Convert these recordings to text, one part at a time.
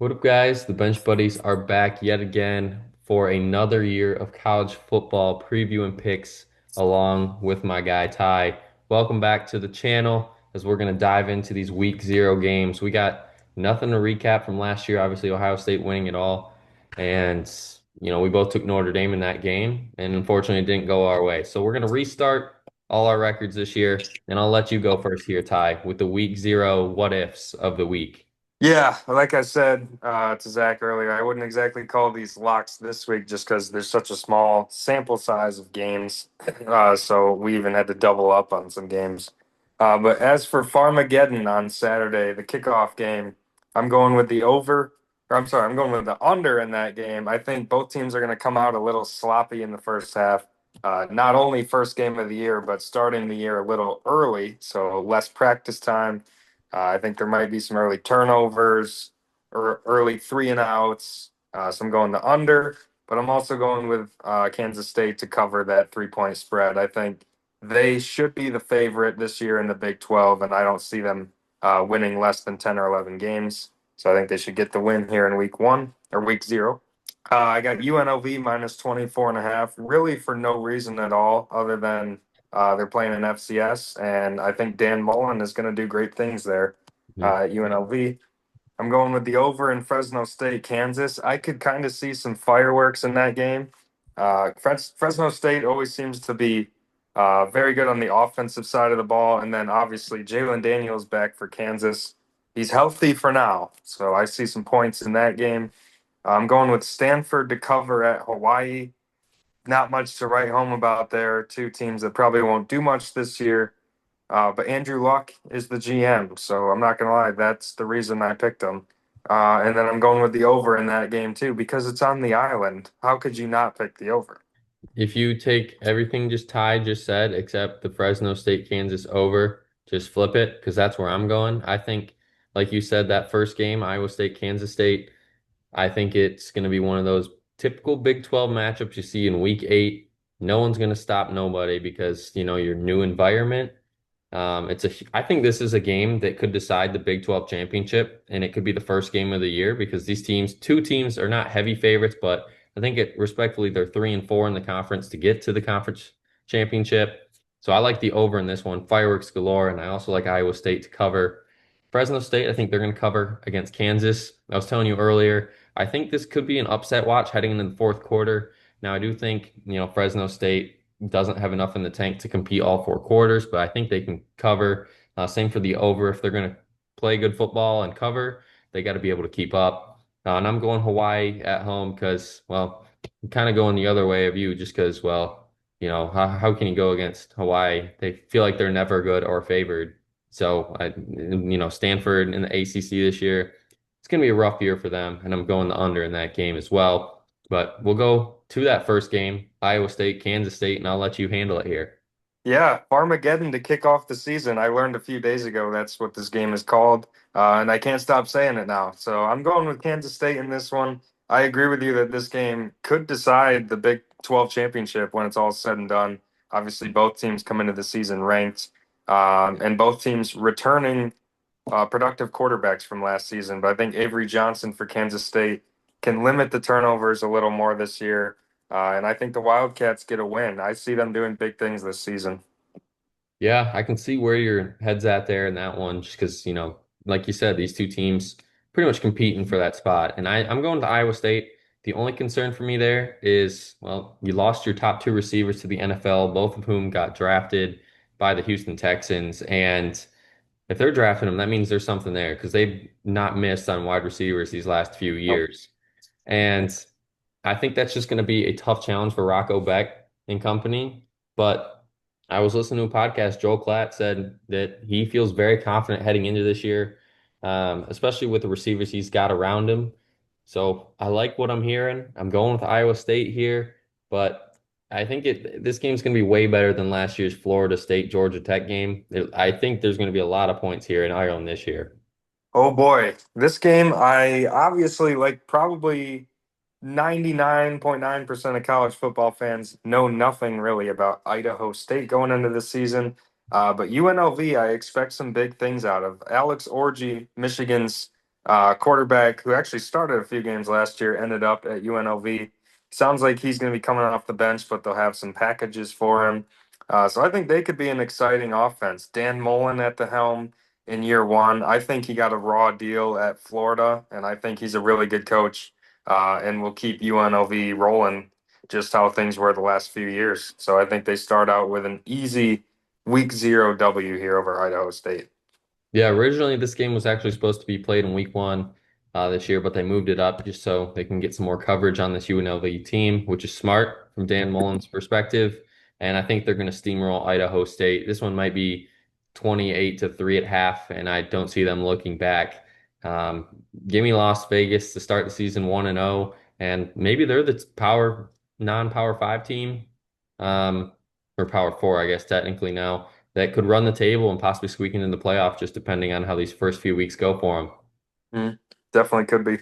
What up, guys? The Bench Buddies are back yet again for another year of college football preview and picks, along with my guy Ty. Welcome back to the channel as we're going to dive into these week zero games. We got nothing to recap from last year. Obviously, Ohio State winning it all. And, we both took Notre Dame in that game, and unfortunately, it didn't go our way. So we're going to restart all our records this year. And I'll let you go first here, Ty, with the week zero what ifs of the week. Yeah, like I said to Zach earlier, I wouldn't exactly call these locks this week just because there's such a small sample size of games. So we even had to double up on some games. But as for Farmageddon on Saturday, the kickoff game, I'm going with the over. Or I'm sorry, I'm going with the under in that game. I think both teams are going to come out a little sloppy in the first half. Not only first game of the year, but starting the year a little early, so less practice time. I think there might be some early turnovers or early three and outs. So I'm going the under, but I'm also going with Kansas State to cover that 3-point spread. I think they should be the favorite this year in the Big 12, and I don't see them winning less than 10 or 11 games. So I think they should get the win here in week one or week zero. I got UNLV minus 24.5, really for no reason at all other than they're playing in FCS, and I think Dan Mullen is going to do great things there at UNLV. I'm going with the over in Fresno State, Kansas. I could kind of see some fireworks in that game. Fresno State always seems to be very good on the offensive side of the ball, and then obviously Jalen Daniels back for Kansas. He's healthy for now, so I see some points in that game. I'm going with Stanford to cover at Hawaii. Not much to write home about there. Two teams that probably won't do much this year. But Andrew Luck is the GM, so I'm not gonna lie, that's the reason I picked him. And then I'm going with the over in that game too because it's on the island. How could you not pick the over? If you take everything just Ty just said, except the Fresno State Kansas over, just flip it because that's where I'm going. I think, like you said, that first game, Iowa State, Kansas State, I think it's going to be one of those typical Big 12 matchups you see in week 8. No one's going to stop nobody because, your new environment. I think this is a game that could decide the Big 12 championship, and it could be the first game of the year because these two teams are not heavy favorites, but I think respectfully, they're 3-4 in the conference to get to the conference championship. So I like the over in this one, fireworks galore, and I also like Iowa State to cover. Fresno State, I think they're going to cover against Kansas. I was telling you earlier, I think this could be an upset watch heading into the fourth quarter. Now, I do think, Fresno State doesn't have enough in the tank to compete all 4 quarters, but I think they can cover. Same for the over. If they're going to play good football and cover, they got to be able to keep up. And I'm going Hawaii at home because, well, I'm kind of going the other way of you just because, well, how can you go against Hawaii? They feel like they're never good or favored. So, Stanford in the ACC this year, it's going to be a rough year for them, and I'm going the under in that game as well. But we'll go to that first game, Iowa State, Kansas State, and I'll let you handle it here. Yeah, Farmageddon to kick off the season. I learned a few days ago that's what this game is called, and I can't stop saying it now. So I'm going with Kansas State in this one. I agree with you that this game could decide the Big 12 championship when it's all said and done. Obviously, both teams come into the season ranked, and both teams returning productive quarterbacks from last season. But I think Avery Johnson for Kansas State can limit the turnovers a little more this year. And I think the Wildcats get a win. I see them doing big things this season. Yeah, I can see where your head's at there in that one, just because, like you said, these two teams pretty much competing for that spot. And I'm going to Iowa State. The only concern for me there is, well, you lost your top two receivers to the NFL, both of whom got drafted by the Houston Texans. And if they're drafting them, that means there's something there because they've not missed on wide receivers these last few Nope. years. And I think that's just going to be a tough challenge for Rocco Beck and company. But I was listening to a podcast. Joel Klatt said that he feels very confident heading into this year, especially with the receivers he's got around him. So I like what I'm hearing. I'm going with Iowa State here, but I think this game's going to be way better than last year's Florida State Georgia Tech game. I think there's going to be a lot of points here in Ireland this year. Oh boy, this game I obviously like probably 99.9% of college football fans know nothing really about Idaho State going into the season. But UNLV, I expect some big things out of. Alex Orji, Michigan's quarterback who actually started a few games last year, ended up at UNLV. Sounds like he's going to be coming off the bench, but they'll have some packages for him. So I think they could be an exciting offense. Dan Mullen at the helm in year one. I think he got a raw deal at Florida, and I think he's a really good coach and will keep UNLV rolling just how things were the last few years. So I think they start out with an easy week zero W here over Idaho State. Yeah, originally this game was actually supposed to be played in week one this year, but they moved it up just so they can get some more coverage on this UNLV team, which is smart from Dan Mullen's perspective. And I think they're going to steamroll Idaho State. This one might be 28-3 at half, and I don't see them looking back. Um, Give me Las Vegas to start the season 1-0, and maybe they're the non-power five team, um, or power four, I guess, technically now that could run the table and possibly squeak into the playoff, just depending on how these first few weeks go for them. Mm, definitely could be.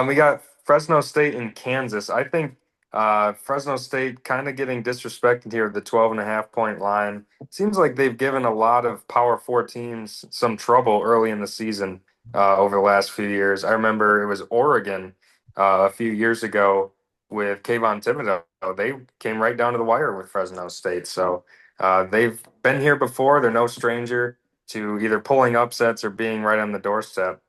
We got Fresno State and Kansas. I think Fresno State kind of getting disrespected here at the 12.5 point line. Seems like they've given a lot of Power Four teams some trouble early in the season over the last few years. I remember it was Oregon a few years ago with Kayvon Thibodeau. They came right down to the wire with Fresno State. So they've been here before. They're no stranger to either pulling upsets or being right on the doorstep.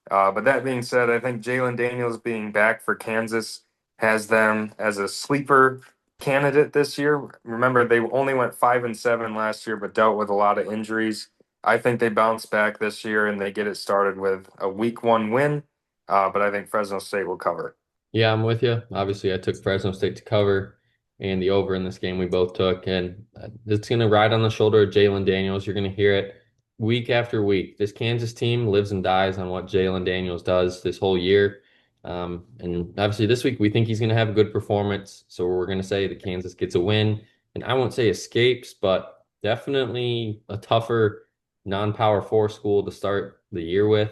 But that being said, I think Jalen Daniels being back for Kansas has them as a sleeper candidate this year. Remember, they only went 5-7 last year, but dealt with a lot of injuries. I think they bounce back this year and they get it started with a week one win. But I think Fresno State will cover. Yeah, I'm with you. Obviously, I took Fresno State to cover and the over in this game we both took. And it's going to ride on the shoulder of Jalen Daniels. You're going to hear it week after week. This Kansas team lives and dies on what Jalen Daniels does this whole year. And obviously, this week we think he's going to have a good performance. So we're going to say that Kansas gets a win. And I won't say escapes, but definitely a tougher non-power four school to start the year with.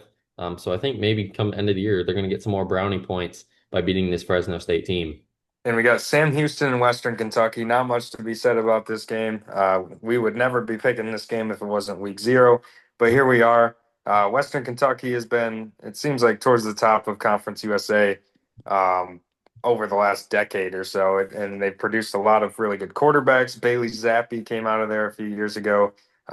So I think maybe come end of the year, they're going to get some more brownie points by beating this Fresno State team. And we got Sam Houston in Western Kentucky. Not much to be said about this game. We would never be picking this game if it wasn't week zero, but here we are. Western Kentucky has been, it seems like, towards the top of Conference USA um, over the last decade or so. And they've produced a lot of really good quarterbacks. Bailey Zappi came out of there a few years ago.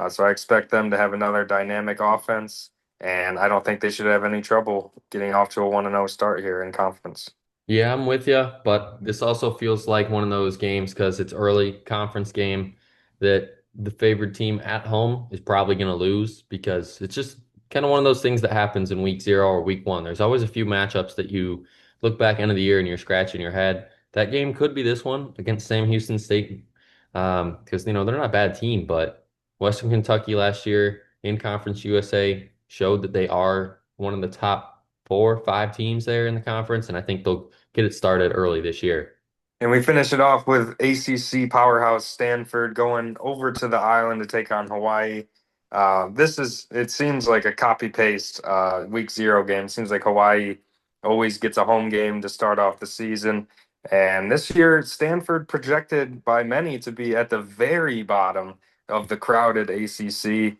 So I expect them to have another dynamic offense. And I don't think they should have any trouble getting off to a 1-0 start here in conference. Yeah, I'm with you, but this also feels like one of those games because it's early conference game that the favored team at home is probably going to lose because it's just kind of one of those things that happens in week zero or week one. There's always a few matchups that you look back end of the year and you're scratching your head. That game could be this one against Sam Houston State because they're not a bad team, but Western Kentucky last year in Conference USA showed that they are one of the top 4 or 5 teams there in the conference, and I think they'll get it started early this year. And we finish it off with ACC powerhouse Stanford going over to the island to take on Hawaii. It seems like a copy paste week zero game. It seems like Hawaii always gets a home game to start off the season. And this year, Stanford projected by many to be at the very bottom of the crowded ACC.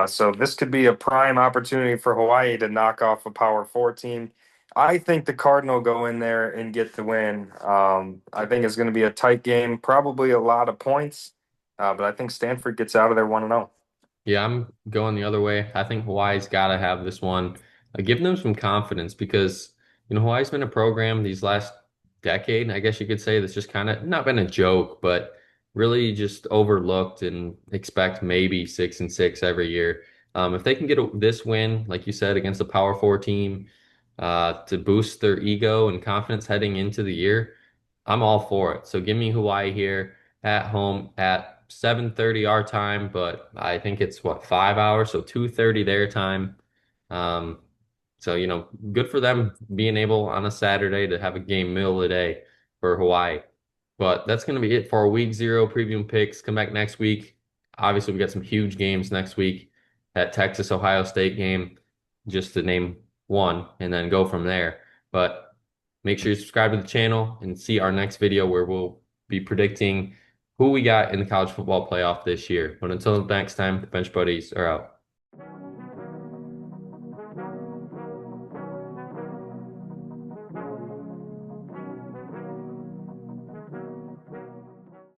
So this could be a prime opportunity for Hawaii to knock off a Power Four team. I think the Cardinal go in there and get the win. I think it's going to be a tight game, probably a lot of points, but I think Stanford gets out of there 1-0. Yeah, I'm going the other way. I think Hawaii's got to have this one. Give them some confidence because, Hawaii's been a program these last decade, I guess you could say, that's just kind of not been a joke, but really just overlooked and expect maybe 6-6 every year. If they can get this win, like you said, against a Power Four team, to boost their ego and confidence heading into the year, I'm all for it. So give me Hawaii here at home at 7:30 our time, but I think it's what 5 hours, so 2:30 their time. Um, so good for them being able on a Saturday to have a game middle of the day for Hawaii. But that's going to be it for our week zero preview picks. Come back next week. Obviously, we got some huge games next week. That Texas Ohio State game, just to name one, and then go from there. But make sure you subscribe to the channel and see our next video where we'll be predicting who we got in the college football playoff this year. But until next time, the Bench Buddies are out.